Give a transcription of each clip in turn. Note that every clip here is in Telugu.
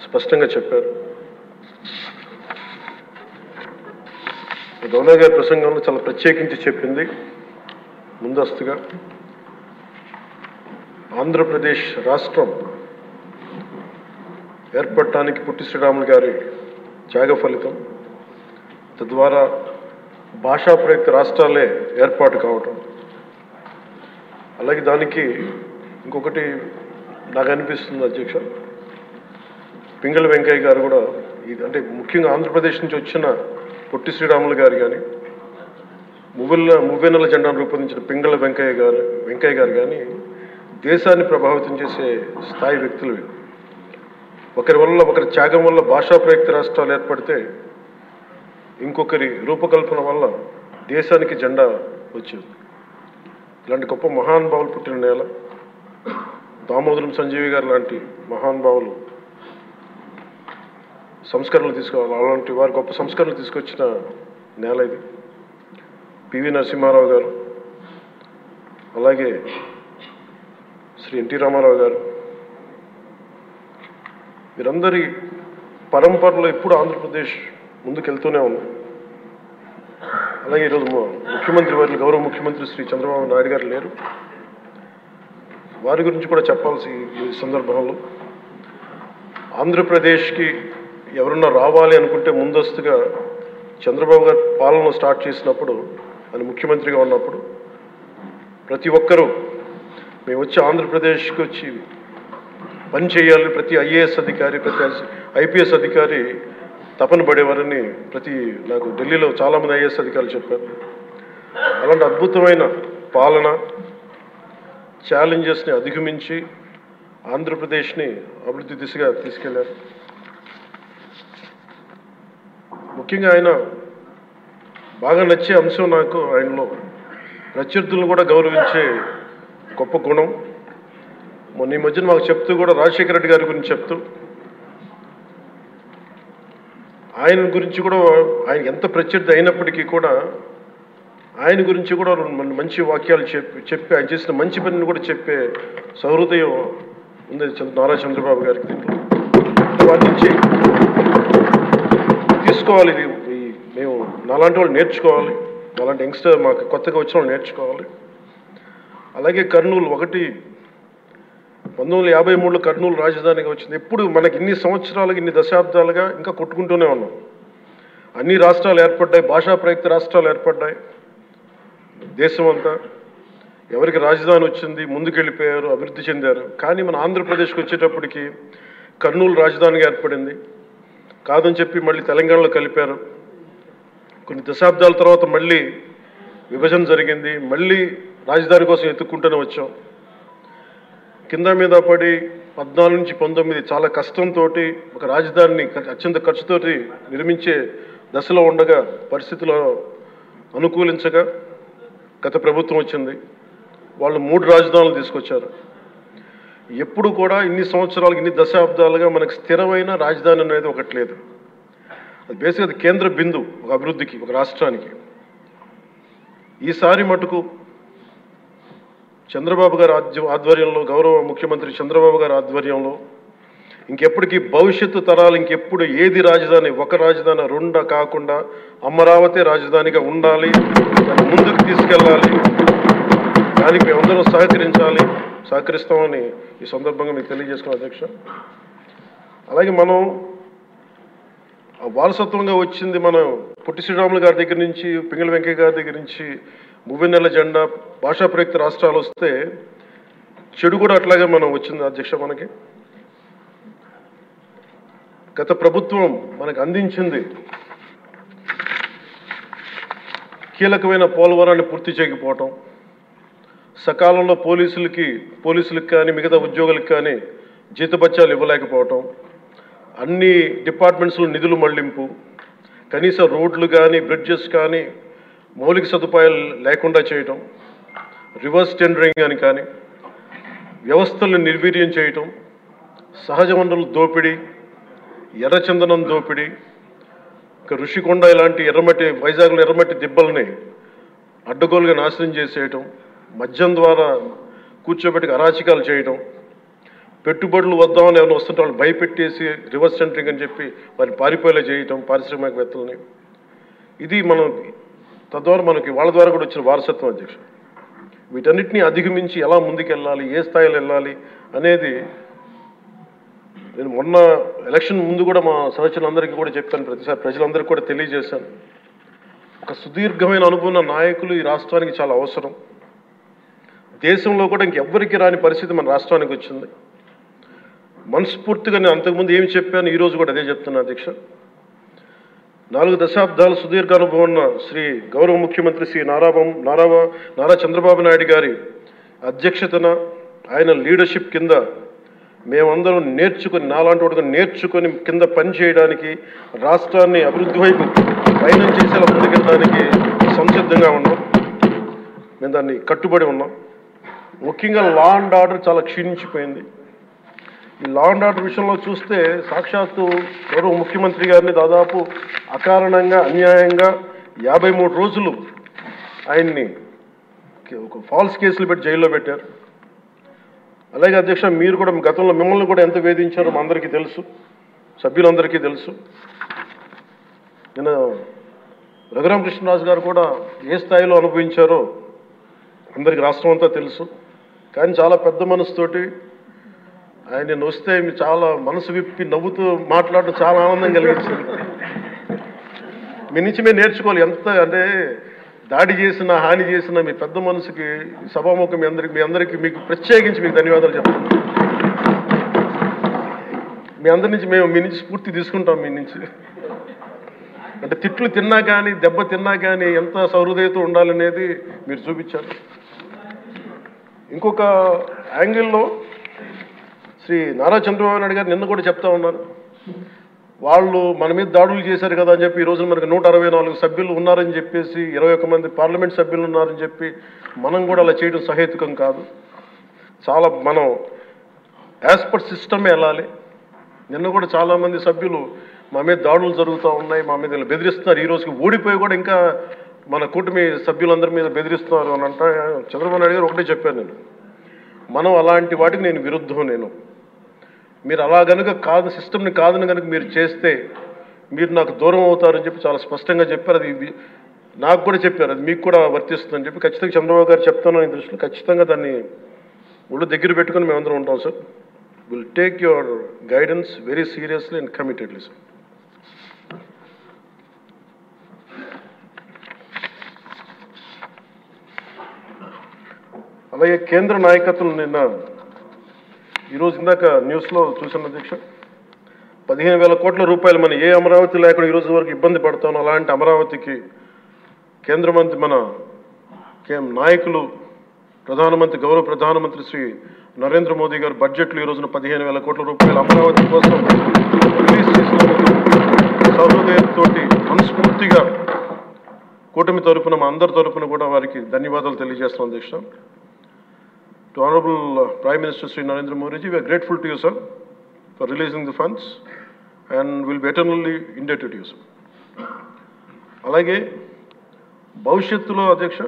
స్పష్టంగా చెప్పారు. గవర్నర్ గారి ప్రసంగంలో చాలా ప్రత్యేకించి చెప్పింది ముందస్తుగా ఆంధ్రప్రదేశ్ రాష్ట్రం ఏర్పడటానికి పొట్టి శ్రీరాములు గారి త్యాగ ఫలితం, తద్వారా భాషా ప్రయుక్త రాష్ట్రాలే ఏర్పాటు కావటం. అలాగే దానికి ఇంకొకటి నాకు అనిపిస్తుంది అధ్యక్ష, పింగళి వెంకయ్య గారు కూడా అంటే ముఖ్యంగా ఆంధ్రప్రదేశ్ నుంచి వచ్చిన పొట్టి శ్రీరాములు గారు కానీ మువ్వెన్నెల జెండాను రూపొందించిన పింగళి వెంకయ్య గారు కానీ దేశాన్ని ప్రభావితం చేసే స్థాయి వ్యక్తులు. ఒకరి త్యాగం వల్ల భాషా ప్రయుక్త రాష్ట్రాలు ఏర్పడితే ఇంకొకరి రూపకల్పన వల్ల దేశానికి జెండా వచ్చింది. ఇలాంటి గొప్ప మహానుభావులు పుట్టిన నేల. దామోదరం సంజీవి గారు లాంటి మహానుభావులు సంస్కరణలు తీసుకోవాలి, అలాంటి వారు గొప్ప సంస్కరణలు తీసుకొచ్చిన నేల ఇది. పివి నరసింహారావు గారు, అలాగే శ్రీ ఎన్టీ రామారావు గారు, వీరందరి పరంపరలో ఎప్పుడు ఆంధ్రప్రదేశ్ ముందుకెళ్తూనే ఉంది. అలాగే ఈరోజు ముఖ్యమంత్రి వారి గౌరవ ముఖ్యమంత్రి శ్రీ చంద్రబాబు నాయుడు గారు లేరు, వారి గురించి కూడా చెప్పాల్సి ఈ సందర్భంలో. ఆంధ్రప్రదేశ్కి ఎవరన్నా రావాలి అనుకుంటే ముందస్తుగా చంద్రబాబు గారు పాలన స్టార్ట్ చేసినప్పుడు, ఆయన ముఖ్యమంత్రిగా ఉన్నప్పుడు ప్రతి ఒక్కరూ మేము వచ్చి ఆంధ్రప్రదేశ్కి వచ్చి పని చేయాలని ప్రతి ఐఏఎస్ అధికారి, ప్రతి ఐపీఎస్ అధికారి తపన పడేవారని నాకు ఢిల్లీలో చాలామంది ఐఏఎస్ అధికారులు చెప్పారు. అలాంటి అద్భుతమైన పాలన, ఛాలెంజెస్ని అధిగమించి ఆంధ్రప్రదేశ్ని అభివృద్ధి దిశగా తీసుకెళ్లారు. ముఖ్యంగా ఆయన బాగా నచ్చే అంశం నాకు ఆయనలో ప్రత్యర్థులను కూడా గౌరవించే గొప్ప గుణం. మొన్న ఈ మధ్యన మాకు చెప్తూ కూడా రాజశేఖర రెడ్డి గారి గురించి చెప్తూ ఆయన గురించి కూడా, ఆయన ఎంత ప్రత్యర్థి అయినప్పటికీ కూడా ఆయన గురించి కూడా మంచి వాక్యాలు చెప్పి ఆయన చేసిన మంచి పనిని కూడా చెప్పే సహృదయం ఉంది నారా చంద్రబాబు గారికి. వాటి నుంచి తీసుకోవాలి, మేము నాలాంటి వాళ్ళు నేర్చుకోవాలి, అలాంటి యంగ్స్టర్ మాకు కొత్తగా వచ్చిన వాళ్ళు నేర్చుకోవాలి. అలాగే కర్నూలు 1953లో కర్నూలు రాజధానిగా వచ్చింది. ఎప్పుడు మనకి ఇన్ని సంవత్సరాలుగా, ఇన్ని దశాబ్దాలుగా ఇంకా కొట్టుకుంటూనే ఉన్నాం. అన్ని రాష్ట్రాలు ఏర్పడ్డాయి, భాషా ప్రయుక్త రాష్ట్రాలు ఏర్పడ్డాయి. దేశం అంతా ఎవరికి రాజధాని వచ్చింది, ముందుకెళ్ళిపోయారు, అభివృద్ధి చెందారు. కానీ మన ఆంధ్రప్రదేశ్కి వచ్చేటప్పటికి కర్నూలు రాజధానిగా ఏర్పడింది. కాదని చెప్పి మళ్ళీ తెలంగాణలో కలిపారు. కొన్ని దశాబ్దాల తర్వాత మళ్ళీ విభజన జరిగింది. మళ్ళీ రాజధాని కోసం ఎత్తుక్కుంటూనే వచ్చాం. కింద మీద పడి 14 నుంచి 19 చాలా కష్టంతో ఒక రాజధానిని అత్యంత ఖర్చుతోటి నిర్మించే దశలో ఉండగా పరిస్థితులు అనుకూలించగా గత ప్రభుత్వం వచ్చింది. వాళ్ళు 3 రాజధానులు తీసుకొచ్చారు. ఎప్పుడు కూడా ఇన్ని సంవత్సరాలు, ఇన్ని దశాబ్దాలుగా మనకు స్థిరమైన రాజధాని అనేది ఒకటి లేదు. అది బేసిక్గా అది కేంద్ర బిందు ఒక అభివృద్ధికి, ఒక రాష్ట్రానికి. ఈసారి మటుకు చంద్రబాబు గారి ఆధ్వర్యంలో, గౌరవ ముఖ్యమంత్రి చంద్రబాబు గారి ఆధ్వర్యంలో ఇంకెప్పటికీ భవిష్యత్తు తరాలు ఇంకెప్పుడు ఏది రాజధాని, ఒక రాజధాని 2 కాకుండా అమరావతి రాజధానిగా ఉండాలి, ముందుకు తీసుకెళ్ళాలి. దానికి మేమందరం సహకరిస్తామని ఈ సందర్భంగా మీకు తెలియజేసుకున్నాం అధ్యక్ష. అలాగే మనం వారసత్వంగా వచ్చింది, మనం పొట్టి శ్రీరాములు గారి దగ్గర నుంచి, పింగళి వెంకయ్య గారి దగ్గర నుంచి మువ్వెన్నెల జెండా, భాషా ప్రయుక్త రాష్ట్రాలు వస్తే చెడు కూడా అట్లాగే మనం వచ్చింది అధ్యక్ష. మనకి గత ప్రభుత్వం మనకు అందించింది కీలకమైన పోలవరాన్ని పూర్తి చేయకపోవటం, సకాలంలో పోలీసులకు కానీ మిగతా ఉద్యోగులకు కానీ జీతభత్యాలు ఇవ్వలేకపోవటం, అన్ని డిపార్ట్మెంట్స్లో నిధులు మళ్లింపు, కనీస రోడ్లు కానీ బ్రిడ్జెస్ కానీ మౌలిక సదుపాయాలు లేకుండా చేయటం, రివర్స్ టెండరింగ్ అని కానీ వ్యవస్థలను నిర్వీర్యం చేయటం, సహజ వనరుల దోపిడీ, ఎర్రచందనం దోపిడీ, ఋషికొండ ఇలాంటి వైజాగ్లో ఎర్రమట్టి దిబ్బల్ని అడ్డగోలుగా నాశనం చేసేయటం, మద్యం ద్వారా కూర్చోబెట్టి అరాచకాలు చేయటం, పెట్టుబడులు వద్దామని ఎవరైనా వస్తుంటే వాళ్ళు భయపెట్టేసి రివర్స్ సెంటరింగ్ అని చెప్పి వారిని పారిపోయేలా చేయటం పారిశ్రామికవేత్తలని, ఇది మనం తద్వారా మనకి వాళ్ళ ద్వారా కూడా వచ్చిన వారసత్వం అధ్యక్ష. వీటన్నిటిని అధిగమించి ఎలా ముందుకెళ్ళాలి, ఏ స్థాయిలో వెళ్ళాలి అనేది నేను మొన్న ఎలక్షన్ ముందు కూడా మా సహచరులందరికీ కూడా చెప్పాను, ప్రతిసారి ప్రజలందరికీ కూడా తెలియజేశాను. ఒక సుదీర్ఘమైన అనుభవం నాయకులు ఈ రాష్ట్రానికి చాలా అవసరం. దేశంలో కూడా ఇంకెవ్వరికి రాని పరిస్థితి మన రాష్ట్రానికి వచ్చింది. మనస్ఫూర్తిగా నేను అంతకుముందు ఏమి చెప్పాను, ఈరోజు కూడా అదే చెప్తున్నా అధ్యక్ష. 4 దశాబ్దాల సుదీర్ఘ అనుభవం ఉన్న శ్రీ గౌరవ ముఖ్యమంత్రి శ్రీ నారా చంద్రబాబు నాయుడు గారి అధ్యక్షతన ఆయన లీడర్షిప్ కింద మేమందరం నేర్చుకుని, నాలాంటి వాడుగా నేర్చుకొని కింద పనిచేయడానికి, రాష్ట్రాన్ని అభివృద్ధి వైపు పయనం చేసేలా ముందుకెళ్ళడానికి సంసిద్ధంగా ఉన్నాం. మేము దాన్ని కట్టుబడి ఉన్నాం. ముఖ్యంగా లా అండ్ ఆర్డర్ చాలా క్షీణించిపోయింది. ఈ లా అండ్ ఆర్డర్ విషయంలో చూస్తే సాక్షాత్తు గౌరవ ముఖ్యమంత్రి గారిని దాదాపు అకారణంగా అన్యాయంగా 53 రోజులు ఆయన్ని ఒక ఫాల్స్ కేసులు పెట్టి జైల్లో పెట్టారు. అలాగే అధ్యక్ష, మీరు కూడా గతంలో మిమ్మల్ని కూడా ఎంత వేధించారో మా అందరికీ తెలుసు, సభ్యులందరికీ తెలుసు. నేను రఘురామకృష్ణరాజు గారు కూడా ఏ స్థాయిలో అనుభవించారో అందరికీ రాష్ట్రం అంతా తెలుసు. కానీ చాలా పెద్ద మనసుతోటి ఆయన నేను వస్తే చాలా మనసు విప్పి నవ్వుతూ మాట్లాడడం చాలా ఆనందం కలిగించింది. మీ నుంచి మేము నేర్చుకోవాలి. ఎంత అంటే దాడి చేసిన, హాని చేసిన మీ పెద్ద మనసుకి సభాముఖం మీ అందరికీ మీకు ప్రత్యేకించి మీకు ధన్యవాదాలు చెప్తాను. మీ అందరి నుంచి మీ నుంచి స్ఫూర్తి తీసుకుంటాం. మీ నుంచి అంటే తిట్లు తిన్నా కానీ, దెబ్బ తిన్నా కానీ ఎంత సహృదయతో ఉండాలనేది మీరు చూపించారు. ఇంకొక యాంగిల్లో శ్రీ నారా చంద్రబాబు నాయుడు గారు నిన్న కూడా చెప్తా ఉన్నారు, వాళ్ళు మన మీద దాడులు చేశారు కదా అని చెప్పి ఈరోజు మనకు 164 సభ్యులు ఉన్నారని చెప్పేసి, 21 మంది పార్లమెంట్ సభ్యులు ఉన్నారని చెప్పి మనం కూడా అలా చేయడం సహేతుకం కాదు. చాలా మనం యాజ్ పర్ సిస్టమే వెళ్ళాలి. నిన్న కూడా చాలామంది సభ్యులు మా మీద దాడులు జరుగుతూ ఉన్నాయి, మా మీద బెదిరిస్తున్నారు, ఈ రోజుకి ఓడిపోయి కూడా ఇంకా మన కూటమి సభ్యులందరి మీద బెదిరిస్తున్నారు అని అంటే, చంద్రబాబు నాయుడు గారు ఒకటే చెప్పాను, మనం అలాంటి వాటికి నేను విరుద్ధం. మీరు అలా కనుక కాదు, సిస్టమ్ని కాదని కనుక మీరు చేస్తే మీరు నాకు దూరం అవుతారని చెప్పి చాలా స్పష్టంగా చెప్పారు. అది నాకు కూడా చెప్పారు, అది మీకు కూడా వర్తిస్తుందని చెప్పి ఖచ్చితంగా చంద్రబాబు గారు చెప్తాను ఈ దృష్టిలో. ఖచ్చితంగా దాన్ని ఒళ్ళు దగ్గర పెట్టుకుని మేమందరం ఉంటాం sir. Will take your guidance very seriously and committedly sir. అలాగే కేంద్ర నాయకత్వం నిన్న ఈరోజు ఇందాక న్యూస్లో చూసిన అధ్యక్ష, 15,000 కోట్ల రూపాయలు మన ఏ అమరావతి లేకుండా ఈరోజు వరకు ఇబ్బంది పడతాను, అలాంటి అమరావతికి కేంద్ర మంత్రి మన నాయకులు గౌరవ ప్రధానమంత్రి శ్రీ నరేంద్ర మోదీ గారు బడ్జెట్లో ఈ రోజున 15,000 కోట్ల రూపాయలు అమరావతి కోసం రిలీజ్ చేసినందుకు సహృదయంతో మనస్ఫూర్తిగా కూటమి తరపున మా అందరి తరపున కూడా వారికి ధన్యవాదాలు తెలియజేస్తున్నాం అధ్యక్ష. To Honorable Prime Minister Sri Narendra Modi ji, we are grateful to you, sir, for releasing the funds and will be eternally indebted to you, sir. అలాగే భవిష్యత్తులో అధ్యక్ష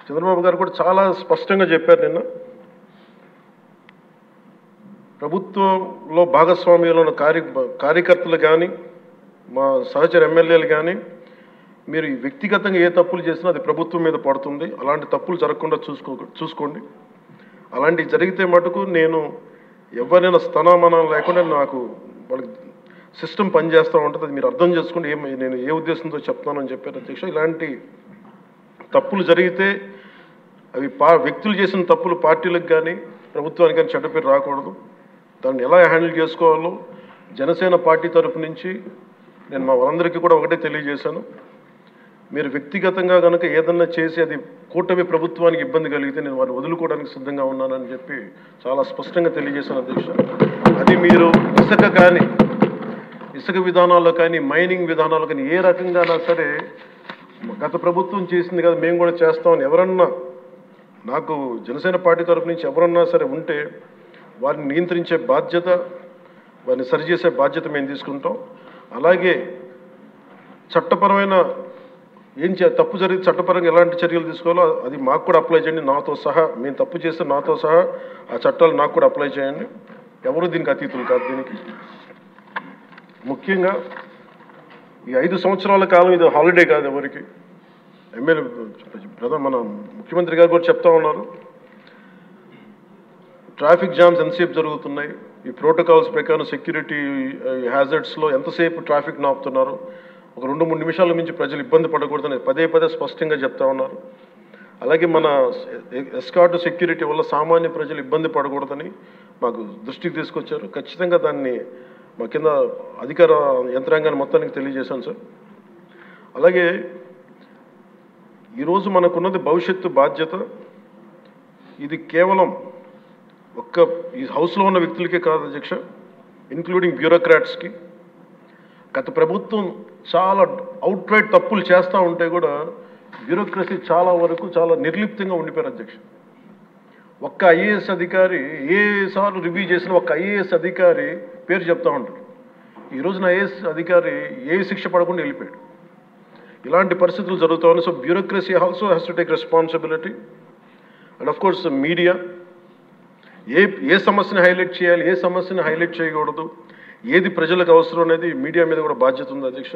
చంద్రబాబు గారు కూడా చాలా స్పష్టంగా చెప్పారు నిన్న, ప్రభుత్వంలో భాగస్వామ్యంలో ఉన్న కార్యకర్తలు కానీ, మా సహచర ఎమ్మెల్యేలు కానీ, మీరు వ్యక్తిగతంగా ఏ తప్పులు చేసినా అది ప్రభుత్వం మీద పడుతుంది. అలాంటి తప్పులు జరగకుండా చూసుకోండి. అలాంటివి జరిగితే మటుకు నేను ఎవరైనా స్థనామానం లేకుండా నాకు వాళ్ళకి సిస్టమ్ పనిచేస్తూ ఉంటుంది, అది మీరు అర్థం చేసుకోండి నేను ఏ ఉద్దేశంతో చెప్తానని చెప్పారు అధ్యక్ష. ఇలాంటి తప్పులు జరిగితే అవి వ్యక్తులు చేసిన తప్పులు పార్టీలకు కానీ ప్రభుత్వానికి కానీ చెడ్డ పేరు రాకూడదు. దాన్ని ఎలా హ్యాండిల్ చేసుకోవాలో జనసేన పార్టీ తరఫు నుంచి నేను మా వాళ్ళందరికీ కూడా ఒకటే తెలియజేశాను. మీరు వ్యక్తిగతంగా కనుక ఏదన్నా చేసి అది కూటమి ప్రభుత్వానికి ఇబ్బంది కలిగితే నేను వారిని వదులుకోవడానికి సిద్ధంగా ఉన్నానని చెప్పి చాలా స్పష్టంగా తెలియజేశాను అధ్యక్ష. అది మీరు ఇసుక విధానాల్లో కానీ, మైనింగ్ విధానాల్లో కానీ ఏ రకంగానా సరే గత ప్రభుత్వం చేసింది కదా మేము కూడా చేస్తామని ఎవరన్నా నాకు జనసేన పార్టీ తరఫు నుంచి ఎవరన్నా సరే ఉంటే వారిని నియంత్రించే బాధ్యత, వారిని సరిచేసే బాధ్యత మేము తీసుకుంటాం. అలాగే చట్టపరమైన తప్పు జరిగితే చట్టపరంగా ఎలాంటి చర్యలు తీసుకోవాలో అది మాకు కూడా అప్లై చేయండి, నాతో సహా. మేము తప్పు చేస్తే నాతో సహా ఆ చట్టాలు నాకు కూడా అప్లై చేయండి. ఎవరు దీనికి అతీతులు కాదు. దీనికి ముఖ్యంగా ఈ 5 సంవత్సరాల కాలం ఇది హాలిడే కాదు ఎవరికి. మన ముఖ్యమంత్రి గారు కూడా చెప్తా ఉన్నారు, ట్రాఫిక్ జామ్స్ ఎంతసేపు జరుగుతున్నాయి, ఈ ప్రోటోకాల్స్ ప్రకారం సెక్యూరిటీ హ్యాజర్డ్స్లో ఎంతసేపు ట్రాఫిక్ ఆపుతున్నారు, ఒక 2-3 నిమిషాల మించి ప్రజలు ఇబ్బంది పడకూడదని పదే స్పష్టంగా చెప్తా ఉన్నారు. అలాగే మన ఎస్కార్ట్ సెక్యూరిటీ వల్ల సామాన్య ప్రజలు ఇబ్బంది పడకూడదని మాకు దృష్టికి తీసుకొచ్చారు. ఖచ్చితంగా దాన్ని మా కింద అధికార యంత్రాంగాన్ని మొత్తానికి తెలియజేశాను సార్. అలాగే ఈరోజు మనకున్నది భవిష్యత్తు బాధ్యత. ఇది కేవలం ఈ హౌస్లో ఉన్న వ్యక్తులకే కాదు అధ్యక్ష, ఇంక్లూడింగ్ బ్యూరోక్రాట్స్కి. గత ప్రభుత్వం చాలా అవుట్రైట్ తప్పులు చేస్తూ ఉంటే కూడా బ్యూరోక్రసీ చాలా వరకు చాలా నిర్లిప్తంగా ఉండిపోయారు అధ్యక్ష. ఒక్క ఐఏఎస్ అధికారి ఏసార్లు రివ్యూ చేసిన ఒక్క ఐఏఎస్ అధికారి పేరు చెప్తా ఉంటారు. ఈ రోజున ఐఏఎస్ అధికారి ఏ శిక్ష పడకుండా వెళ్ళిపోయాడు. ఇలాంటి పరిస్థితులు జరుగుతూ ఉన్నాయి. So bureaucracy also has to take responsibility. And of course media ఏ సమస్యని హైలైట్ చేయాలి, ఏ సమస్యని హైలైట్ చేయకూడదు, ఏది ప్రజలకు అవసరం అనేది మీడియా మీద కూడా బాధ్యత ఉంది అధ్యక్ష.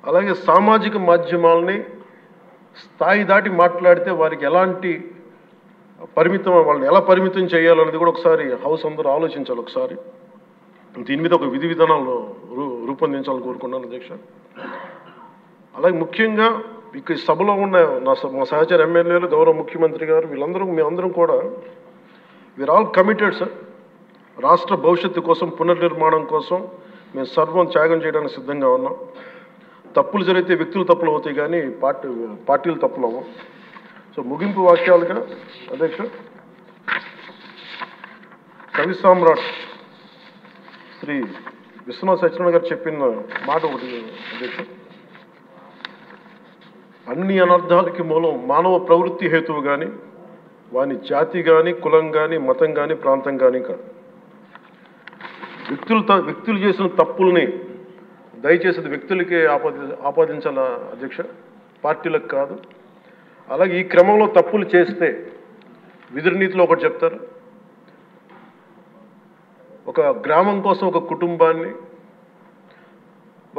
అలాగే సామాజిక మాధ్యమాలని స్థాయి దాటి మాట్లాడితే వారికి ఎలాంటి వాళ్ళని ఎలా పరిమితం చేయాలనేది కూడా ఒకసారి హౌస్ అందరూ ఆలోచించాలి. ఒకసారి దీని మీద ఒక విధి విధానాలు రూపొందించాలని కోరుకున్నాను అధ్యక్ష. అలాగే ముఖ్యంగా ఇక సభలో ఉన్న మా సహచర ఎమ్మెల్యేలు, గౌరవ ముఖ్యమంత్రి గారు, మేమందరం కూడా వీఆర్ ఆల్ కమిటెడ్ సార్. రాష్ట్ర భవిష్యత్తు కోసం, పునర్నిర్మాణం కోసం మేము సర్వం త్యాగం చేయడానికి సిద్ధంగా ఉన్నాం. తప్పులు జరిగితే వ్యక్తులు తప్పులు అవుతాయి కానీ పార్టీలు తప్పులు అవ్వం. సో ముగింపు వాక్యాలుగా అధ్యక్ష, కవి సామ్రాట్ శ్రీ విశ్వనాథ సత్యనారాయణ గారు చెప్పిన మాట ఒకటి అధ్యక్ష, అన్ని అనర్థాలకి మూలం మానవ ప్రవృత్తి హేతువు కానీ, వాని జాతి కానీ, కులం కానీ, మతం కానీ, ప్రాంతం కానీ కాదు. వ్యక్తులు చేసిన తప్పుల్ని దయచేసి వ్యక్తులకే ఆపాదించాల అధ్యక్ష, పార్టీలకు కాదు. అలాగే ఈ క్రమంలో తప్పులు చేస్తే విధునీతిలో ఒకటి చెప్తారు, ఒక గ్రామం కోసం ఒక కుటుంబాన్ని,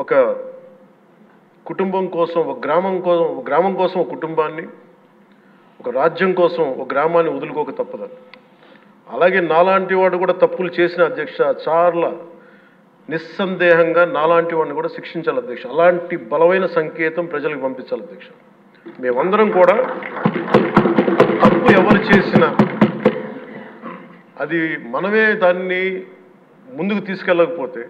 ఒక కుటుంబం కోసం ఒక గ్రామం కోసం ఒక కుటుంబాన్ని, ఒక రాజ్యం కోసం ఒక గ్రామాన్ని వదులుకోక తప్పదని. అలాగే నాలాంటి వాడు కూడా తప్పులు చేసిన అధ్యక్ష చాలా నిస్సందేహంగా నాలాంటి వాడిని కూడా శిక్షించాలి అధ్యక్ష. అలాంటి బలమైన సంకేతం ప్రజలకు పంపించాలి అధ్యక్ష. మేమందరం కూడా తప్పు ఎవరు చేసినా అది మనమే దాన్ని ముందుకు తీసుకెళ్ళకపోతే,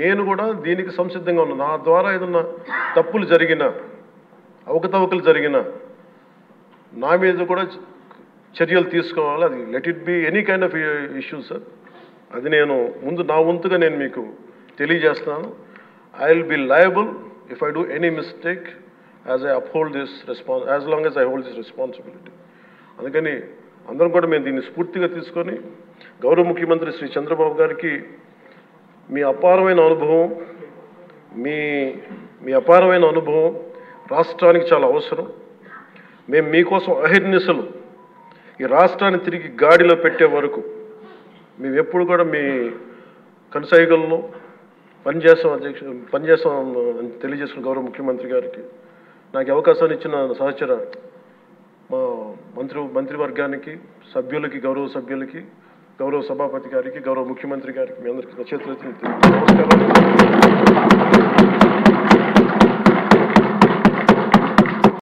నేను కూడా దీనికి సంసిద్ధంగా ఉన్నాను. నా ద్వారా ఏదన్నా తప్పులు జరిగినా, అవకతవకలు జరిగినా నా మీద కూడా చర్యలు తీసుకోవాలి. అది let it be any kind of issue sir. అది నేను నా వంతుగా నేను మీకు తెలియజేస్తున్నాను. I will be liable if I do any mistake as I uphold this as long as I hold this responsibility. అందుకని అందరం కూడా మేము దీన్ని స్ఫూర్తిగా తీసుకొని గౌరవ ముఖ్యమంత్రి శ్రీ చంద్రబాబు గారికి మీ అపారమైన అనుభవం రాష్ట్రానికి చాలా అవసరం. మేము మీకోసం అహిర్నిశలు ఈ రాష్ట్రాన్ని తిరిగి గాడిలో పెట్టే వరకు మేము ఎప్పుడు కూడా మీ కనసాయిగల్లో పనిచేస్తాం అని తెలియజేస్తున్న గౌరవ ముఖ్యమంత్రి గారికి, నాకు అవకాశాన్ని ఇచ్చిన సహచర మా మంత్రివర్గానికి, సభ్యులకి, గౌరవ సభ్యులకి, గౌరవ సభాపతి గారికి, గౌరవ ముఖ్యమంత్రి గారికి, మీ అందరికీ నమస్కారం.